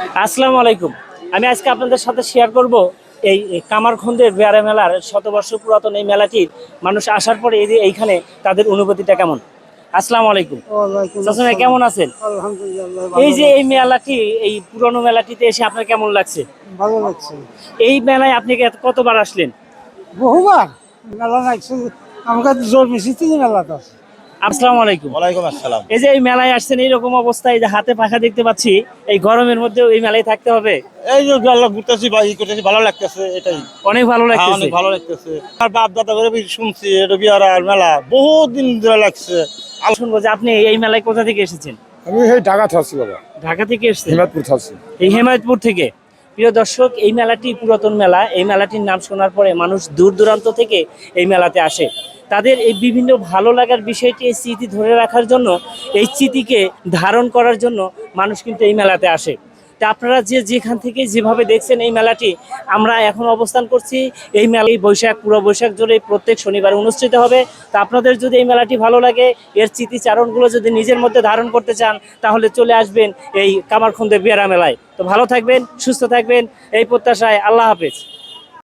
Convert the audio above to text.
আসসালামু আলাইকুম। আমি আজকে আপনাদের সাথে শেয়ার করব এই কামারখন্দের বেয়ারা মেলার শতবর্ষ পুরাতন এই মেলাটির মানুষ আসার পরে এই যে এইখানে তাদের অনুভূতিটা কেমন। আসসালামু আলাইকুম। ওয়ালাইকুম চাচা ভাই আসসালাম। কেমন আছেন? আলহামদুলিল্লাহ এই ভালো যে এই লাগছে। মেলাটি, এই পুরনো মেলাটিতে এসে আপনার কেমন লাগছে? ভালো লাগছে। এই মেলায় আপনি কতবার আসলেন? বহুবার মেলা লাগছে। আমাকে জোর মিশিতে মেলা তো। আসসালামু আলাইকুম। ওয়ালাইকুম আসসালাম। এই যে এই মেলায় আসছেন এইরকম অবস্থায়, যে হাতে পাখা দেখতে পাচ্ছি, এই গরমের মধ্যেও এই মেলায় থাকতে হবে? এই যে আল্লাহ ঘুরতেছি বা ই করতেছি, ভালো লাগতেছে এটাই। অনেক ভালো হ্যাঁ, লাগতেছে। অনেক ভালো লাগতেছে। আর বাপ দাদা করে শুনছি এটা বিহার মেলা বহুত দিন ধরে লাগছে। শুনবো যে আপনি এই মেলায় কোথা থেকে এসেছেন? আমি এই ঢাকা থাকছি বাবা, ঢাকা থেকে এসেছেন? হিমায়তপুর থাকছি। এই হেমায়তপুর থেকে। প্রিয় দর্শক, এই মেলাটি পুরাতন মেলা। এই মেলাটির নাম শোনার পরে মানুষ দূর দূরান্ত থেকে এই মেলাতে আসে। তাদের এই বিভিন্ন ভালো লাগার বিষয়টি, এই স্মৃতি ধরে রাখার জন্য, এই স্মৃতিকে ধারণ করার জন্য মানুষ কিন্তু এই মেলাতে আসে। তা আপনারা যে যেখান থেকে যেভাবে দেখছেন এই মেলাটি, আমরা এখন অবস্থান করছি এই মেলায়। বৈশাখ, পুরো বৈশাখ জুড়ে প্রত্যেক শনিবার অনুষ্ঠিত হবে। তা আপনাদের যদি এই মেলাটি ভালো লাগে, এর স্মৃতিচারণগুলো যদি নিজের মধ্যে ধারণ করতে চান, তাহলে চলে আসবেন এই কামারখন্দের বেয়ারা মেলায়। তো ভালো থাকবেন, সুস্থ থাকবেন, এই প্রত্যাশায়। আল্লাহ হাফেজ।